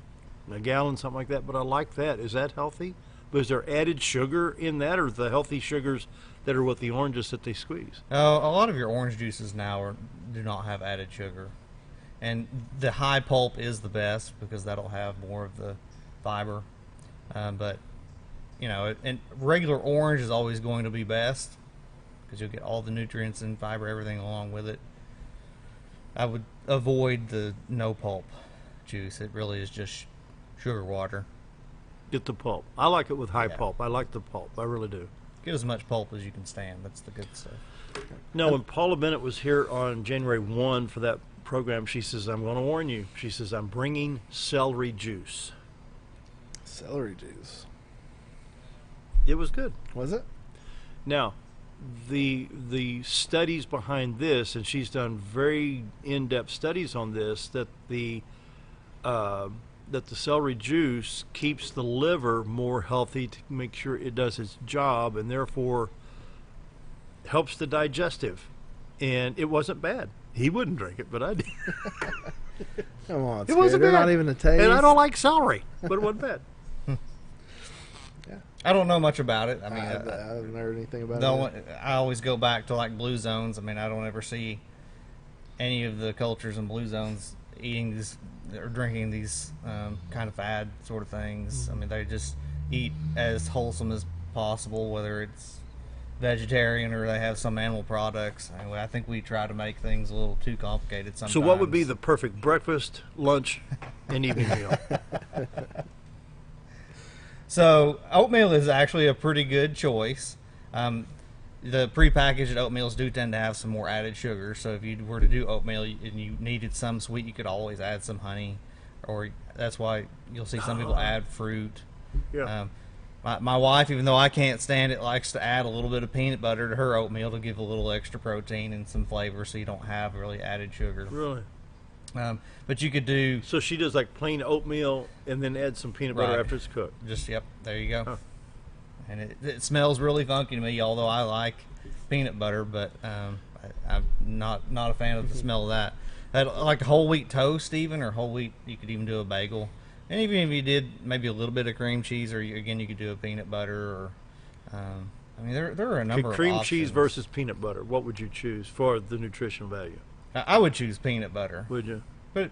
a gallon, something like that. But I like that. Is that healthy? But is there added sugar in that, or the healthy sugars that are with the oranges that they squeeze? A lot of your orange juices now do not have added sugar. And the high pulp is the best because that'll have more of the fiber. But, and regular orange is always going to be best because you'll get all the nutrients and fiber, everything along with it. I would avoid the no pulp juice. It really is just sugar water. Get the pulp. I like it with high pulp. I like the pulp. I really do. Get as much pulp as you can stand. That's the good stuff. No, when Paula Bennett was here on January 1 for that program, she says, I'm going to warn you. She says, I'm bringing celery juice. Celery juice. It was good. Was it? Now, the studies behind this, and she's done very in-depth studies on this, that the celery juice keeps the liver more healthy to make sure it does its job, and therefore helps the digestive. And it wasn't bad. He wouldn't drink it, but I did. Come on, it wasn't bad. Not even a taste. And I don't like celery, but it wasn't bad. Yeah, I don't know much about it. I mean, I haven't heard anything about it. I always go back to like blue zones. I mean, I don't ever see any of the cultures in blue zones eating this or drinking these kind of fad sort of things. I mean, they just eat as wholesome as possible, whether it's vegetarian or they have some animal products. Anyway, I think we try to make things a little too complicated sometimes. So what would be the perfect breakfast, lunch, and evening meal? So oatmeal is actually a pretty good choice. The prepackaged oatmeals do tend to have some more added sugar, so if you were to do oatmeal and you needed some sweet, you could always add some honey, or that's why you'll see some people add fruit. Yeah. My wife, even though I can't stand it, likes to add a little bit of peanut butter to her oatmeal to give a little extra protein and some flavor, so you don't have really added sugar. Really? But you could do... So she does like plain oatmeal and then add some peanut butter after it's cooked? Just, yep, there you go. Huh. And it smells really funky to me, although I like peanut butter, but I'm not a fan of the smell of that. Like a whole wheat toast even, or whole wheat, you could even do a bagel. And even if you did maybe a little bit of cream cheese, or again, you could do a peanut butter, or I mean, there are a number of cream options. cheese versus peanut butter, what would you choose for the nutritional value? I would choose peanut butter. Would you? But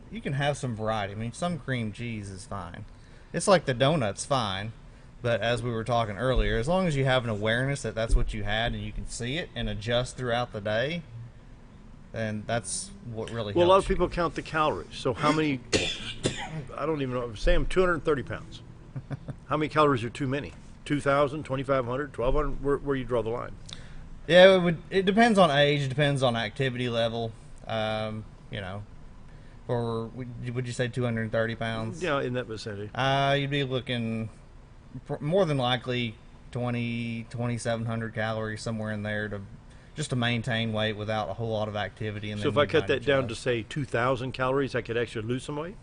you can have some variety. I mean, some cream cheese is fine. It's like the donut's fine, but as we were talking earlier, as long as you have an awareness that that's what you had and you can see it and adjust throughout the day, then that's what really helps. Well, a lot of people count the calories. So how many, I don't even know, say I'm 230 pounds. How many calories are too many? 2,000, 2,500, 1,200? Where you draw the line? Yeah, it depends on age, it depends on activity level. Or would you say 230 pounds? Yeah, in that vicinity. You'd be looking more than likely 2,700 calories, somewhere in there, to maintain weight without a whole lot of activity. And so if I cut that down to say 2,000 calories, I could actually lose some weight?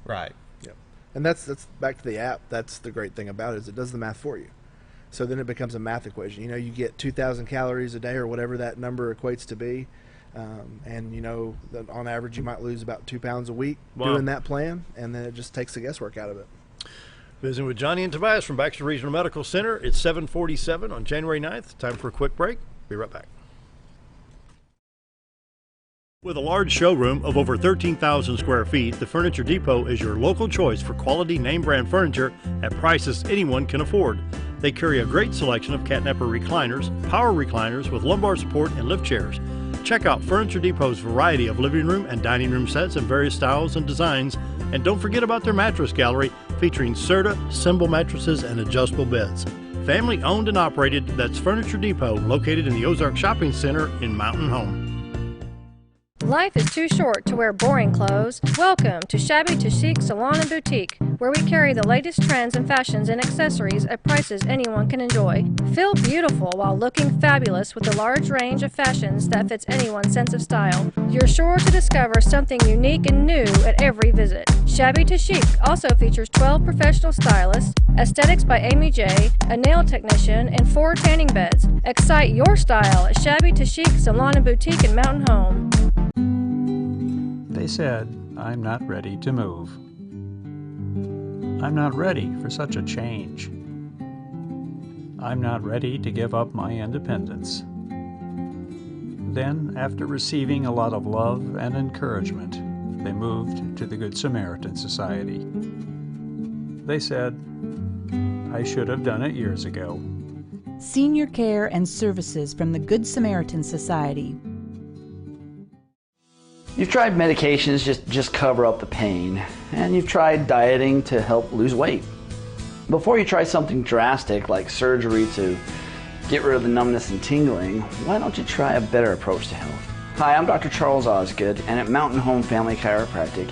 Right. Yeah. And that's back to the app. That's the great thing about it, is it does the math for you. So then it becomes a math equation. You get 2,000 calories a day or whatever that number equates to be. And that on average you might lose about 2 pounds a week doing that plan, and then it just takes the guesswork out of it. Visiting with Jonny and Tobias from Baxter Regional Medical Center. It's 7:47 on January 9th. Time for a quick break. Be right back. With a large showroom of over 13,000 square feet, the Furniture Depot is your local choice for quality name brand furniture at prices anyone can afford. They carry a great selection of catnapper recliners, power recliners with lumbar support, and lift chairs. Check out Furniture Depot's variety of living room and dining room sets in various styles and designs. And don't forget about their mattress gallery featuring Serta, Symbol mattresses, and adjustable beds. Family owned and operated, that's Furniture Depot, located in the Ozark Shopping Center in Mountain Home. Life is too short to wear boring clothes. Welcome to Shabby to Chic Salon and Boutique, where we carry the latest trends and fashions and accessories at prices anyone can enjoy. Feel beautiful while looking fabulous with a large range of fashions that fits anyone's sense of style. You're sure to discover something unique and new at every visit. Shabby to Chic also features 12 professional stylists, aesthetics by Amy J, a nail technician, and 4 tanning beds. Excite your style at Shabby to Chic Salon and Boutique in Mountain Home. They said, I'm not ready to move. I'm not ready for such a change. I'm not ready to give up my independence. Then, after receiving a lot of love and encouragement, they moved to the Good Samaritan Society. They said, I should have done it years ago. Senior care and services from the Good Samaritan Society. You've tried medications just cover up the pain, and you've tried dieting to help lose weight. Before you try something drastic like surgery to get rid of the numbness and tingling, why don't you try a better approach to health? Hi, I'm Dr. Charles Osgood, and at Mountain Home Family Chiropractic,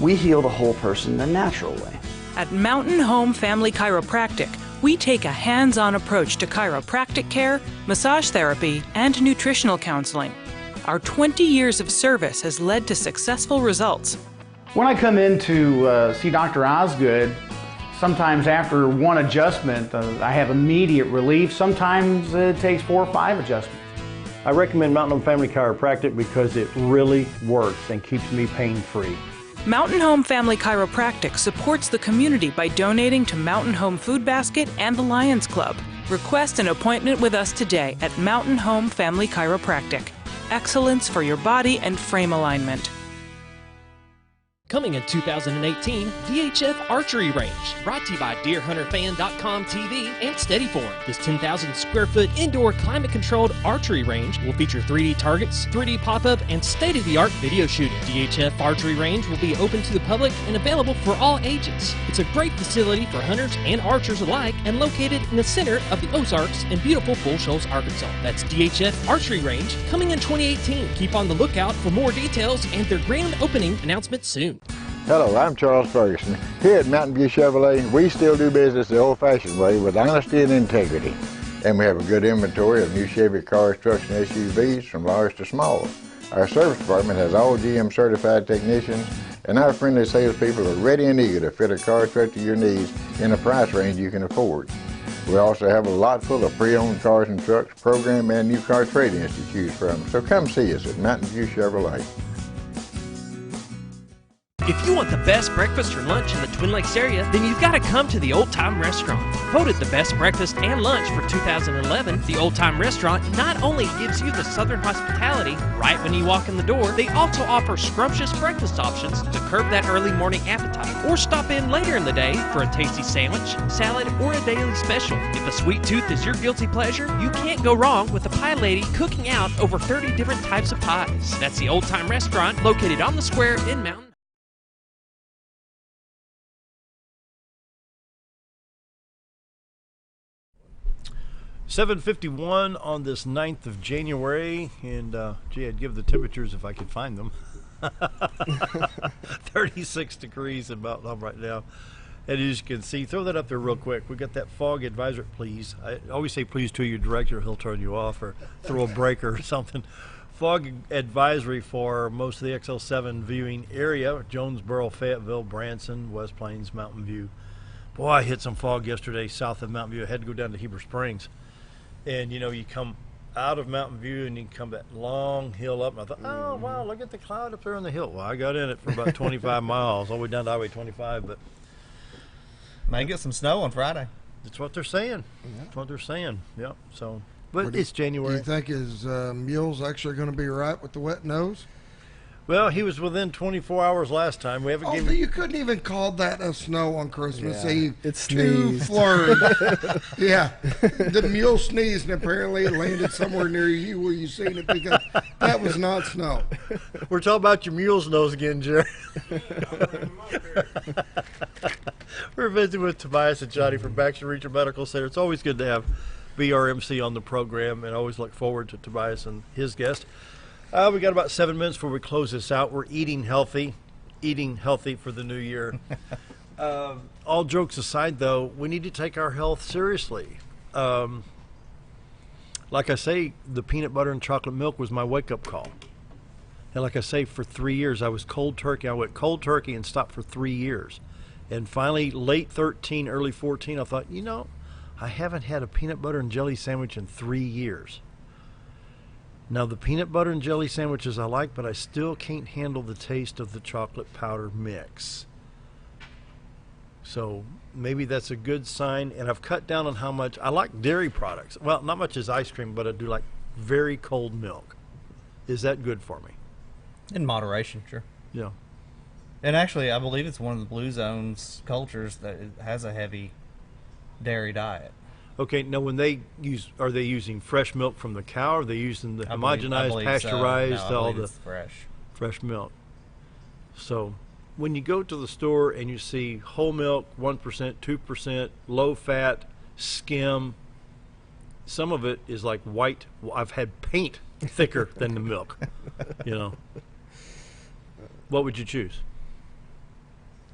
we heal the whole person the natural way. At Mountain Home Family Chiropractic, we take a hands-on approach to chiropractic care, massage therapy, and nutritional counseling. Our 20 years of service has led to successful results. When I come in to see Dr. Osgood, sometimes after one adjustment, I have immediate relief. Sometimes it takes 4 or 5 adjustments. I recommend Mountain Home Family Chiropractic because it really works and keeps me pain-free. Mountain Home Family Chiropractic supports the community by donating to Mountain Home Food Basket and the Lions Club. Request an appointment with us today at Mountain Home Family Chiropractic. Excellence for your body and frame alignment. Coming in 2018, VHF Archery Range, brought to you by DeerHunterFan.com TV and Steadyform. This 10,000 square foot indoor climate-controlled archery range will feature 3D targets, 3D pop-up, and state-of-the-art video shooting. DHF Archery Range will be open to the public and available for all ages. It's a great facility for hunters and archers alike and located in the center of the Ozarks in beautiful Bull Shoals, Arkansas. That's DHF Archery Range, coming in 2018. Keep on the lookout for more details and their grand opening announcement soon. Hello, I'm Charles Ferguson. Here at Mountain View Chevrolet, we still do business the old-fashioned way with honesty and integrity. And we have a good inventory of new Chevy cars, trucks, and SUVs from large to small. Our service department has all GM certified technicians, and our friendly salespeople are ready and eager to fit a car truck to your needs in a price range you can afford. We also have a lot full of pre-owned cars and trucks, program and new car trade-ins to choose from. So come see us at Mountain View Chevrolet. If you want the best breakfast or lunch in the Twin Lakes area, then you've got to come to the Old Time Restaurant. Voted the best breakfast and lunch for 2011, the Old Time Restaurant not only gives you the Southern hospitality right when you walk in the door, they also offer scrumptious breakfast options to curb that early morning appetite. Or stop in later in the day for a tasty sandwich, salad, or a daily special. If a sweet tooth is your guilty pleasure, you can't go wrong with the Pie Lady cooking out over 30 different types of pies. That's the Old Time Restaurant located on the square in Mountain. $7:51 on this 9th of January, and gee, I'd give the temperatures if I could find them. 36 degrees in Mountain Home right now. And as you can see, throw that up there real quick. We got that fog advisory, please. I always say please to your director, he'll turn you off or throw a breaker or something. Fog advisory for most of the XL7 viewing area, Jonesboro, Fayetteville, Branson, West Plains, Mountain View. Boy, I hit some fog yesterday south of Mountain View. I had to go down to Heber Springs. And, you know, you come out of Mountain View and you come that long hill up. And I thought, oh, wow, look at the cloud up there on the hill. Well, I got in it for about 25 miles, all the way down to Highway 25. But may get some snow on Friday. That's what they're saying. Yeah. That's what they're saying. Yep. So, but it's January. Do you think his mule's actually going to be right with the wet nose? Well, he was within 24 hours last time. We haven't Oh, given. you couldn't even call that a snow on Christmas Yeah, Eve. it Two sneezed. flurries. Yeah, the mule sneezed, and apparently it landed somewhere near you where you seen it, because that was not snow. We're talking about your mule's nose again, Jerry. We're visiting with Tobias and Jonny from Baxter Regional Medical Center. It's always good to have BRMC on the program, and I always look forward to Tobias and his guest. We got about 7 minutes before we close this out. We're eating healthy for the new year. All jokes aside, though, we need to take our health seriously. Like I say, the peanut butter and chocolate milk was my wake-up call. And like I say, for 3 years, I was cold turkey. I went cold turkey and stopped for 3 years. And finally, late 13, early 14, I thought, I haven't had a peanut butter and jelly sandwich in 3 years. Now, the peanut butter and jelly sandwiches I like, but I still can't handle the taste of the chocolate powder mix. So maybe that's a good sign. And I've cut down on how much. I like dairy products. Well, not much as ice cream, but I do like very cold milk. Is that good for me? In moderation, sure. Yeah. And actually, I believe it's one of the Blue Zone's cultures that has a heavy dairy diet. Okay, now when they are they using fresh milk from the cow, or are they using the homogenized, pasteurized, so. all the it's fresh milk? So when you go to the store and you see whole milk, 1%, 2%, low fat, skim, some of it is like white. I've had paint thicker than the milk. What would you choose?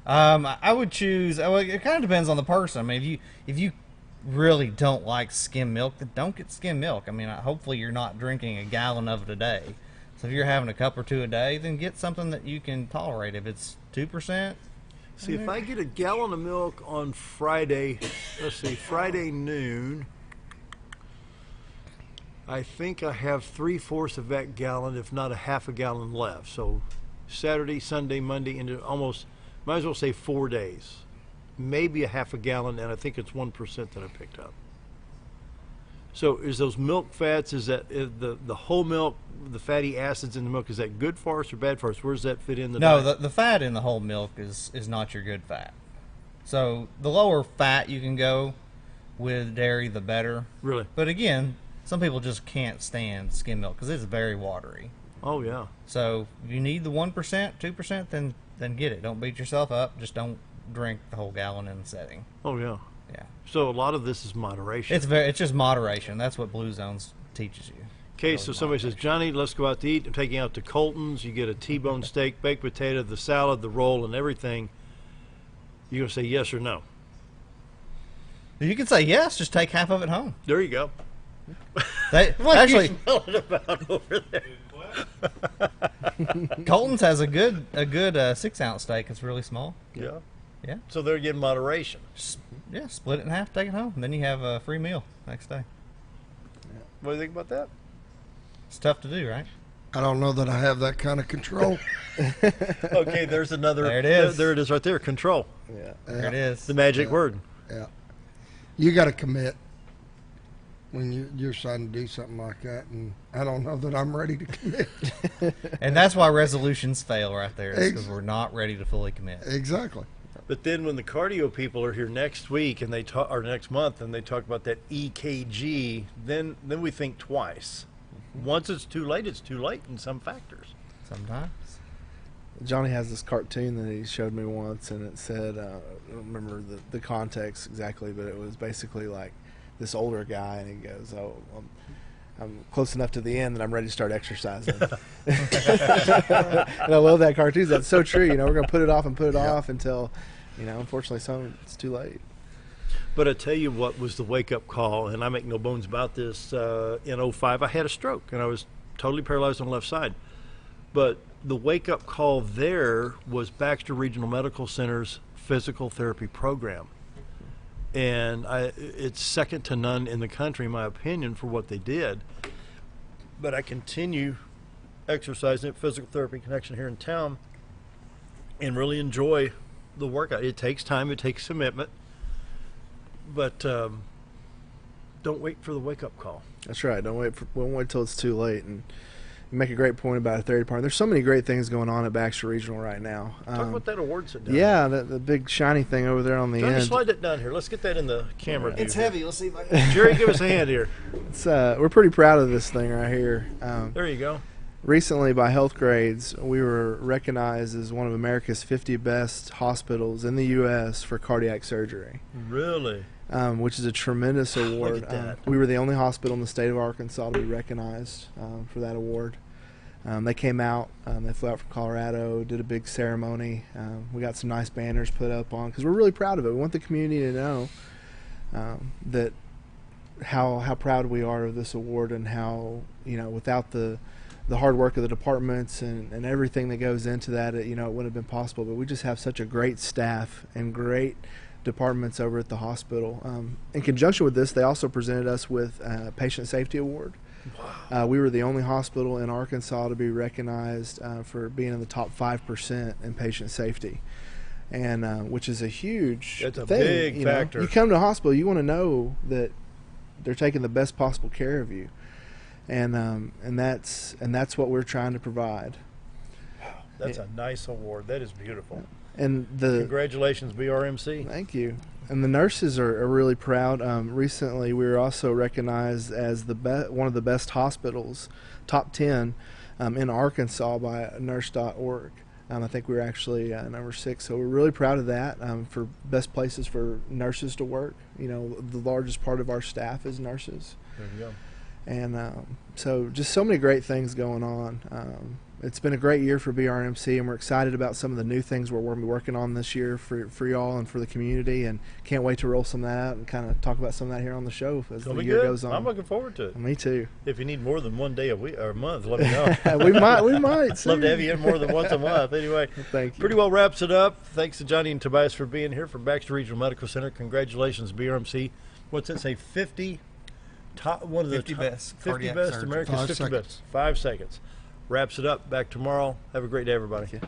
I would choose. Well, it kind of depends on the person. I mean, if you really don't like skim milk, then don't get skim milk. I mean, hopefully you're not drinking a gallon of it a day. So if you're having a cup or two a day, then get something that you can tolerate. If it's 2%. See, if I get a gallon of milk on Friday, Friday noon, I think I have 3/4 of that gallon, if not a half a gallon left. So Saturday, Sunday, Monday, into almost, might as well say 4 days. Maybe a half a gallon, and I think it's 1% that I picked up. So is those milk fats, is that the whole milk, the fatty acids in the milk, is that good for us or bad for us? Where does that fit in the diet? No, the fat in the whole milk is not your good fat. So the lower fat you can go with dairy, the better. Really? But again, some people just can't stand skim milk because it's very watery. Oh, yeah. So if you need the 1%, 2%, then get it. Don't beat yourself up. Just don't drink the whole gallon in the setting. Oh, yeah. Yeah. So a lot of this is moderation. It's just moderation. That's what Blue Zones teaches you. Okay, so somebody says, Jonny, let's go out to eat. I'm taking you out to Colton's. You get a T-bone steak, baked potato, the salad, the roll, and everything. You're going to say yes or no? You can say yes. Just take half of it home. There you go. What actually, are you smelling about over there? Colton's has a good 6-ounce steak. It's really small. Yeah. Yeah. So they're getting moderation. Yeah, split it in half, take it home, and then you have a free meal next day. What do you think about that? It's tough to do, right? I don't know that I have that kind of control. Okay, there's another. There it is. There it is right there. Control. Yeah. There it is. The magic word. Yeah. You got to commit when you're trying to do something like that, and I don't know that I'm ready to commit. And that's why resolutions fail right there, because we're not ready to fully commit. Exactly. But then when the cardio people are here next week and they talk, or next month, and they talk about that EKG, then we think twice. Once it's too late in some factors. Sometimes. Jonny has this cartoon that he showed me once, and it said, I don't remember the context exactly, but it was basically like this older guy, and he goes, "Oh, I'm close enough to the end that I'm ready to start exercising." And I love that cartoon. That's so true. We're going to put it off and put it off until, unfortunately, it's too late. But I tell you what was the wake-up call, and I make no bones about this. In 2005, I had a stroke, and I was totally paralyzed on the left side. But the wake-up call there was Baxter Regional Medical Center's physical therapy program. And it's second to none in the country, in my opinion, for what they did. But I continue exercising at Physical Therapy Connection here in town and really enjoy the workout. It takes time, it takes commitment, but don't wait for the wake-up call. That's right. Don't wait till it's too late. And You make a great point about a therapy department. There's so many great things going on at Baxter Regional right now. Talk about that award sit down. Yeah, the big shiny thing over there on the Johnny, end. slide that down here. Let's get that in the camera view. It's heavy. Let's see if I can. Jerry, give us a hand here. It's, we're pretty proud of this thing right here. There you go. Recently, by Health Grades, we were recognized as one of America's 50 best hospitals in the U.S. for cardiac surgery. Really? Which is a tremendous award. Look at that. We were the only hospital in the state of Arkansas to be recognized for that award. They came out, they flew out from Colorado, did a big ceremony. We got some nice banners put up on, because we're really proud of it. We want the community to know that how proud we are of this award, and how, without the hard work of the departments and everything that goes into that, it wouldn't have been possible. But we just have such a great staff and great departments over at the hospital. In conjunction with this, they also presented us with a Patient Safety Award. Wow. We were the only hospital in Arkansas to be recognized for being in the top 5% in patient safety, and which is a huge That's a thing. big factor. You come to a hospital, you want to know that they're taking the best possible care of you, and that's what we're trying to provide. That's a nice award. That is beautiful. And congratulations, BRMC. Thank you. And the nurses are really proud. Recently, we were also recognized as one of the best hospitals, top 10 in Arkansas by nurse.org. I think we were actually number 6. So we're really proud of that, for best places for nurses to work. The largest part of our staff is nurses. There you go. And so just so many great things going on. It's been a great year for BRMC, and we're excited about some of the new things we're working on this year for y'all and for the community, and can't wait to roll some of that out and kind of talk about some of that here on the show as the year goes on. I'm looking forward to it. Me too. If you need more than one day a week or a month, let me know. we might. Love to have you in more than once a month. Anyway, thank you. Pretty well wraps it up. Thanks to Johnny and Tobias for being here from Baxter Regional Medical Center. Congratulations, BRMC. What's it say? 50 top, one of the 50 best 50 cardiac best surgeons. America's 50 best. 5 seconds. Wraps it up. Back tomorrow. Have a great day, everybody.